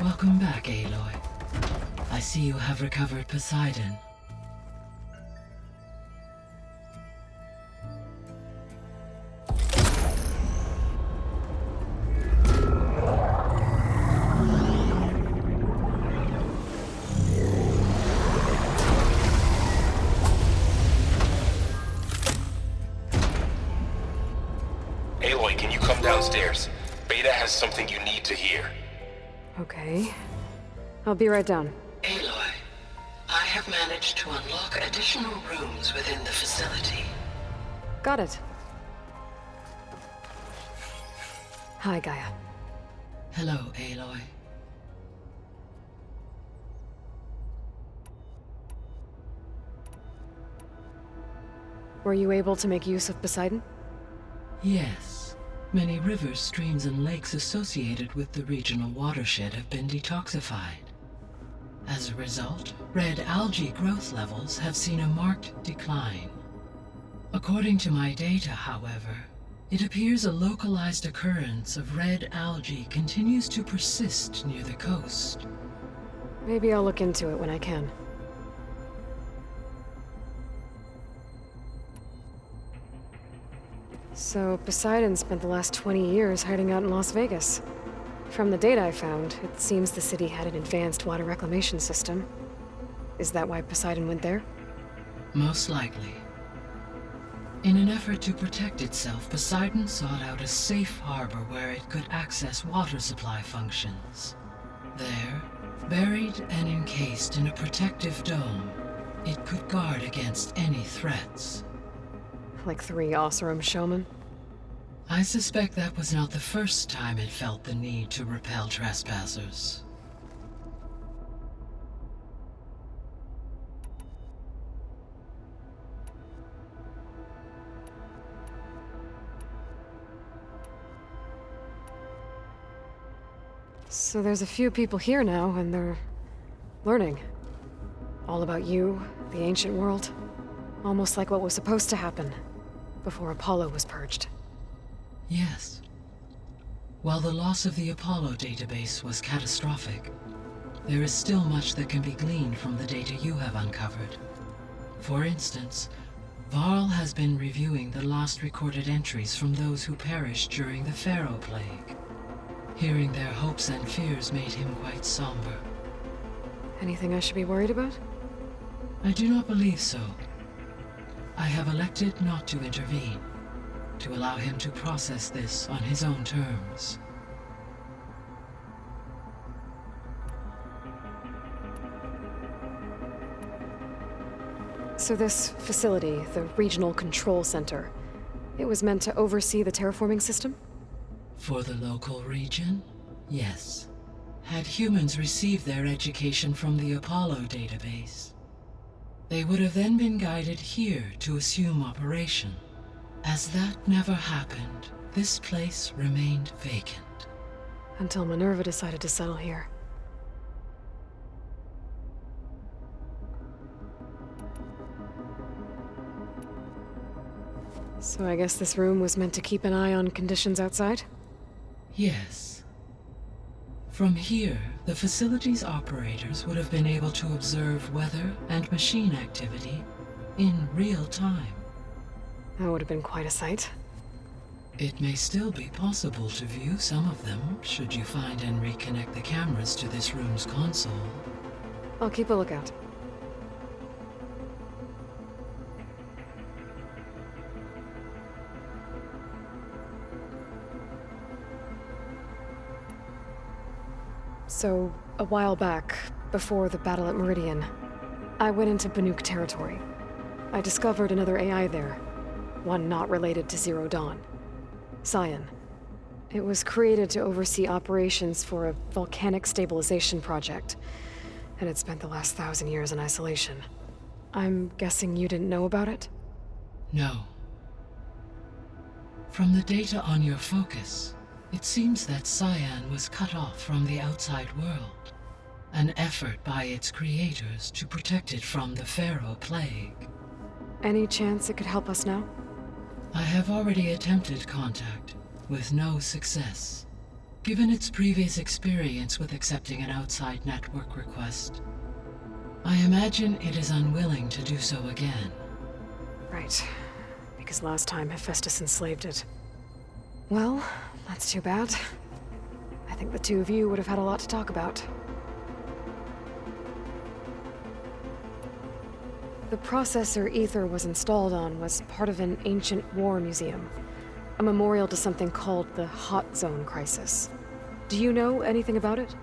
Welcome back, Aloy. I see you have recovered Poseidon. Aloy, can you come downstairs? Beta has something you need to hear. Okay. I'll be right down. Aloy, I have managed to unlock additional rooms within the facility. Got it. Hi, Gaia. Hello, Aloy. Were you able to make use of Poseidon? Yes. Many rivers, streams, and lakes associated with the regional watershed have been detoxified. As a result, red algae growth levels have seen a marked decline. According to my data, however, it appears a localized occurrence of red algae continues to persist near the coast. Maybe I'll look into it when I can. So, Poseidon spent the last 20 years hiding out in Las Vegas. From the data I found, it seems the city had an advanced water reclamation system. Is that why Poseidon went there? Most likely. In an effort to protect itself, Poseidon sought out a safe harbor where it could access water supply functions. There, buried and encased in a protective dome, it could guard against any threats. Like 3 Oseram showmen? I suspect that was not the first time it felt the need to repel trespassers. So there's a few people here now, and they're learning. All about you, the ancient world. Almost like what was supposed to happen before Apollo was purged. Yes. While the loss of the Apollo database was catastrophic, there is still much that can be gleaned from the data you have uncovered. For instance, Varl has been reviewing the last recorded entries from those who perished during the Pharaoh Plague. Hearing their hopes and fears made him quite somber. Anything I should be worried about? I do not believe so. I have elected not to intervene, to allow him to process this on his own terms. So this facility, the Regional Control Center, it was meant to oversee the terraforming system? For the local region, yes. Had humans received their education from the Apollo database, they would have then been guided here to assume operation. As that never happened, this place remained vacant. Until Minerva decided to settle here. So I guess this room was meant to keep an eye on conditions outside? Yes. From here, the facility's operators would have been able to observe weather and machine activity in real time. That would have been quite a sight. It may still be possible to view some of them, should you find and reconnect the cameras to this room's console. I'll keep a lookout. So, a while back, before the battle at Meridian, I went into Banuk territory. I discovered another AI there, one not related to Zero Dawn. Cyan. It was created to oversee operations for a volcanic stabilization project, and it spent the last 1,000 years in isolation. I'm guessing you didn't know about it? No. From the data on your focus, it seems that Cyan was cut off from the outside world, an effort by its creators to protect it from the Pharaoh Plague. Any chance it could help us now? I have already attempted contact, with no success. Given its previous experience with accepting an outside network request, I imagine it is unwilling to do so again. Right. Because last time Hephaestus enslaved it. Well, that's too bad. I think the two of you would have had a lot to talk about. The processor Ether was installed on was part of an ancient war museum. A memorial to something called the Hot Zone Crisis. Do you know anything about it?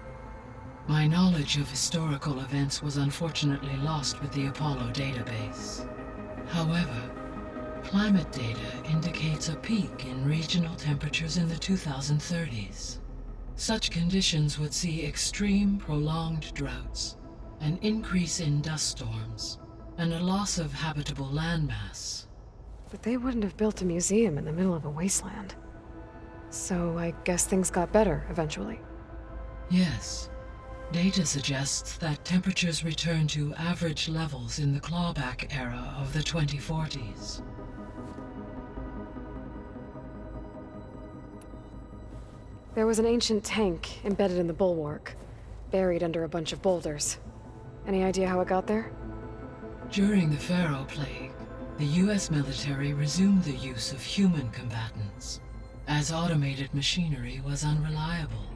My knowledge of historical events was unfortunately lost with the Apollo database. However, climate data indicates a peak in regional temperatures in the 2030s. Such conditions would see extreme, prolonged droughts, an increase in dust storms, and a loss of habitable landmass. But they wouldn't have built a museum in the middle of a wasteland. So I guess things got better eventually. Yes. Data suggests that temperatures returned to average levels in the clawback era of the 2040s. There was an ancient tank embedded in the bulwark, buried under a bunch of boulders. Any idea how it got there? During the Pharaoh Plague, the US military resumed the use of human combatants, as automated machinery was unreliable.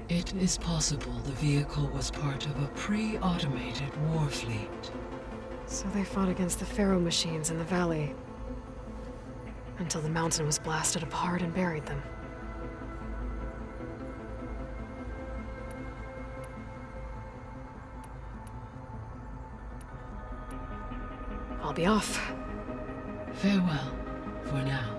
It is possible the vehicle was part of a pre-automated war fleet. So they fought against the Pharaoh machines in the valley, until the mountain was blasted apart and buried them. I'll be off. Farewell, for now.